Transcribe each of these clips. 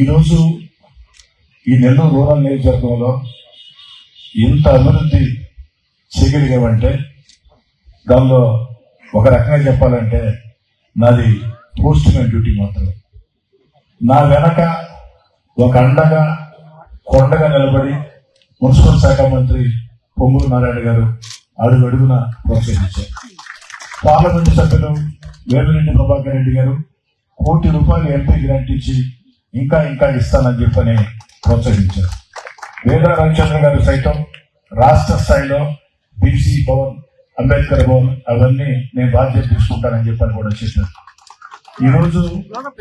ఈరోజు ఈ నెల్లూరు రూరల్ నియోజకవర్గంలో ఎంత అభివృద్ధి చేయగలిగామంటే దానిలో ఒక రకంగా చెప్పాలంటే నాది పోస్ట్ మ్యాన్ డ్యూటీ మాత్రమే. నా వెనక ఒక అండగా కొండగా నిలబడి మున్సిపల్ శాఖ మంత్రి పొంగూరు నారాయణ గారు అడుగున ప్రోత్సహించారు. పార్లమెంటు సభ్యులు వేమిరెడ్డి ప్రభాకర్ రెడ్డి గారు ₹1 కోటి ఎంపీ గ్రాంట్ ఇచ్చి ఇంకా ఇస్తానని చెప్పని ప్రోత్సహించారు. వేద రవిచంద్ర గారు సైతం రాష్ట్ర స్థాయిలో బీసీ భవన్, అంబేద్కర్ భవన్ అవన్నీ నేను బాధ్యత తీసుకుంటానని చెప్పని కూడా చెప్పారు. ఈరోజు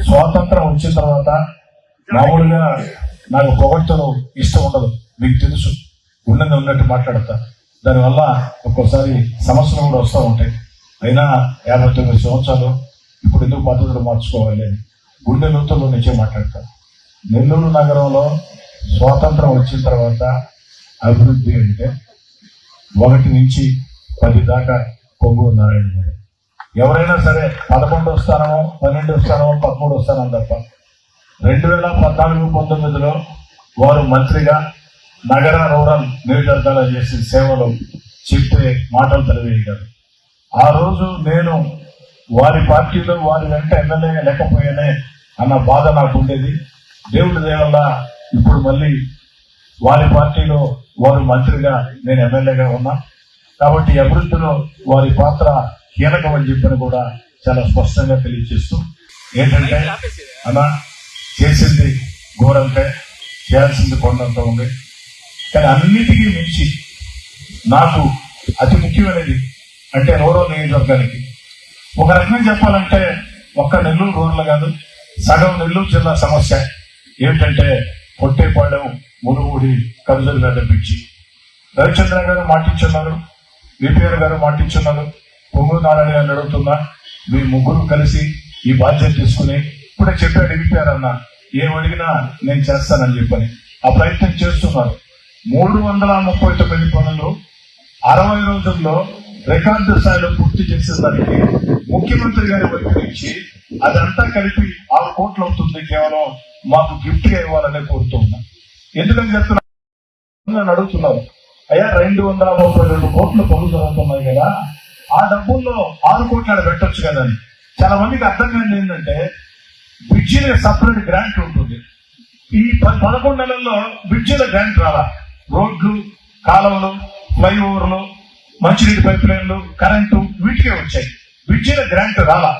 స్వాతంత్రం వచ్చిన తర్వాత మామూలుగా నాకు పొగడ్తలు ఇష్టం ఉండదు, మీకు తెలుసు. ఉన్నట్టు మాట్లాడతా. దానివల్ల ఒక్కోసారి సమస్యలు కూడా వస్తూ ఉంటాయి. అయినా 59 సంవత్సరాలు ఇప్పుడు ఎందుకు పద్ధతులు మార్చుకోవాలి అని గుండె లోతుల్లో నుంచే మాట్లాడతాను. నెల్లూరు నగరంలో స్వాతంత్రం వచ్చిన తర్వాత అభివృద్ధి అంటే 1 నుంచి 10 దాకా పొంగూరు నారాయణ గారు. ఎవరైనా సరే 11వ స్థానమో 12వ స్థానమో 13వ స్థానం తప్ప 2014-19లో వారు మంత్రిగా నగర రూరల్ నియోజకవర్గాలు చేసిన సేవలు చెప్పే మాటలు తెలియజేయగలరు. ఆ రోజు నేను వారి పార్టీలో వారి వెంట ఎమ్మెల్యేగా లేకపోయానే అన్న బాధ నాకు ఉండేది. దేవుడి దేవల్ల ఇప్పుడు మళ్ళీ వారి పార్టీలో వారు మంత్రిగా నేను ఎమ్మెల్యేగా ఉన్నా కాబట్టి అభివృద్ధిలో వారి పాత్ర కీలకం అని చెప్పని కూడా చాలా స్పష్టంగా తెలియజేస్తూ ఏంటంటే అన్న చేసింది ఘోరంటే చేయాల్సింది కొండంత ఉంది. కానీ అన్నిటికీ మించి నాకు అతి ముఖ్యమైనది అంటే రూరల్ నియోజకవర్గానికి ఒక రకంగా చెప్పాలంటే ఒక్క నెల్లూరు రూరల్ కాదు, సగం నెల్లూరు జిల్లా సమస్య ఏమిటంటే పొట్టేపాలెం, మునుగోడి, కరుజుల పిచ్చి. రవిచంద్ర గారు మాటించున్నారు, విపిఆర్ గారు మాటించున్నారు. పొంగూరు నారాయణ గారిని అడుగుతున్నా, మీ ముగ్గురు కలిసి ఈ బాధ్యత తీసుకుని ఇప్పుడే చెప్పాడు విపిఆర్ అన్న, ఏం అడిగినా నేను చేస్తానని చెప్పని ఆ ప్రయత్నం చేస్తున్నారు. 339 పనులు 60 రోజుల్లో రికార్డు స్థాయిలో పూర్తి చేసేదానికి ముఖ్యమంత్రి గారి వైపు నుంచి అదంతా కలిపి 6 కోట్లు అవుతుంది. కేవలం మాకు గిఫ్ట్ గా ఇవ్వాలని కోరుతున్నా. ఎందుకని చెప్తున్నా అడుగుతున్నారు, అయ్యా 232 కోట్లు పనులు జరుగుతున్నాయి కదా, ఆ డబ్బుల్లో 6 కోట్లు పెట్టొచ్చు కదా అని. చాలా మందికి అర్థం కాని ఏంటంటే బ్రిడ్జిల సపరేట్ గ్రాంట్ ఉంటుంది. ఈ 11 నెలల్లో బ్రిడ్జిల గ్రాంట్ రాలా. రోడ్లు, కాలువలు, ఫ్లైఓవర్లు, మంచినీటి పైప్ లైన్లు, కరెంటు వీటికే వచ్చాయి. బ్రిడ్జిల గ్రాంట్ రాలా.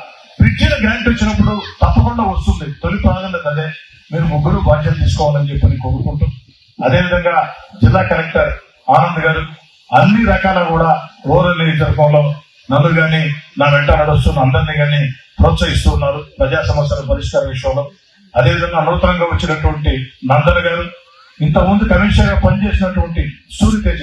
బ్రిడ్జిల గ్రాంట్ వచ్చినప్పుడు తప్పకుండా వస్తుంది. తొలి ప్రాధాన్యత అదే. మీరు ముగ్గురు బాధ్యత తీసుకోవాలని చెప్పని కోరుకుంటూ, అదేవిధంగా జిల్లా కలెక్టర్ ఆనంద్ గారు అన్ని రకాల కూడా రూరల్ నియోజకవర్గంలో నన్ను కానీ నా వెంట నడుస్తున్న అందరినీ కానీ ప్రోత్సహిస్తూ ఉన్నారు ప్రజా సమస్యల పరిష్కార విషయంలో. అదేవిధంగా నూతనంగా వచ్చినటువంటి నందన్ గారు, ఇంతకుముందు కమిషనర్ గా పనిచేసినటువంటి సూర్యతేజ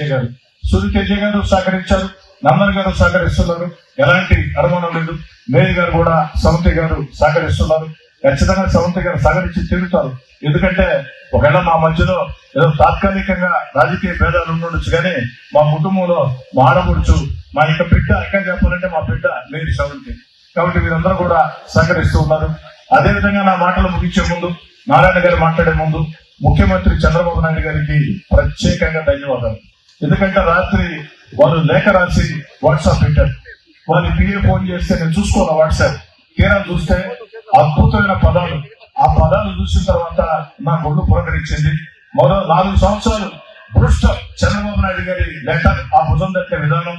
గారు సహకరించారు, నందన్ గారు సహకరిస్తున్నారు. ఎలాంటి అనుమానం లేదు. మేయర్ గారు కూడా సమంతి గారు సహకరిస్తున్నారు. ఖచ్చితంగా సమంతి గారు సహకరించి తిరుగుతారు. ఎందుకంటే ఒకవేళ మా మధ్యలో ఏదో తాత్కాలికంగా రాజకీయ భేదాలు ఉండొచ్చు, కానీ మా కుటుంబంలో మా ఆడపడుచు, మా యొక్క బిడ్డ, ఇంకా చెప్పాలంటే మా బిడ్డ మేయర్ సమంతి. కాబట్టి వీరందరూ కూడా సహకరిస్తూ ఉన్నారు. అదేవిధంగా నా మాటలు ముగించే ముందు, నారాయణ గారు మాట్లాడే ముందు ముఖ్యమంత్రి చంద్రబాబు నాయుడు గారికి ప్రత్యేకంగా ధన్యవాదాలు. ఎందుకంటే రాత్రి వారు లేఖ రాసి వాట్సాప్ పెట్టారు. వారి పిఏ ఫోన్ చేస్తే నేను చూసుకోవాలి వాట్సాప్, తీరా చూస్తే అద్భుతమైన పదాలు. ఆ పదాలు చూసిన తర్వాత నా గుండు పురకరించింది. మరో 4 సంవత్సరాలు భ్రష్ట చంద్రబాబు నాయుడు గారి లెటర్, ఆ భుజం దక్కే విధానం,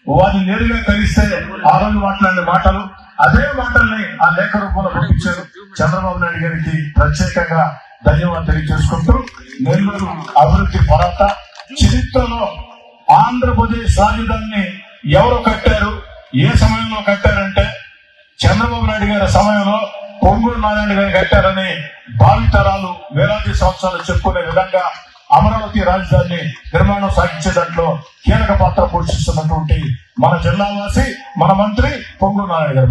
వారిని నేరుగా కలిస్తే ఆ రోజు మాట్లాడిన మాటలు, అదే మాటల్ని ఆ లేఖ రూపంలో పంపించారు. చంద్రబాబు నాయుడు గారికి ప్రత్యేకంగా ధన్యవాదాలు తెలియజేసుకుంటూ, నెల్లూరు అభివృద్ధి పోరాట చరిత్రలో ఆంధ్రప్రదేశ్ రాజధానిని ఎవరు కట్టారు, ఏ సమయంలో కట్టారంటే చంద్రబాబు నాయుడు గారి సమయంలో పొంగూరు నారాయణ గారు కట్టారని భావితరాలు వేలాది సంవత్సరాలు చెప్పుకునే విధంగా అమరావతి రాజధాని నిర్మాణం సాగించే దాంట్లో కీలక పాత్ర పోషిస్తున్నటువంటి మన జిల్లావాసి, మన మంత్రి పొంగూరు నారాయణ గారు.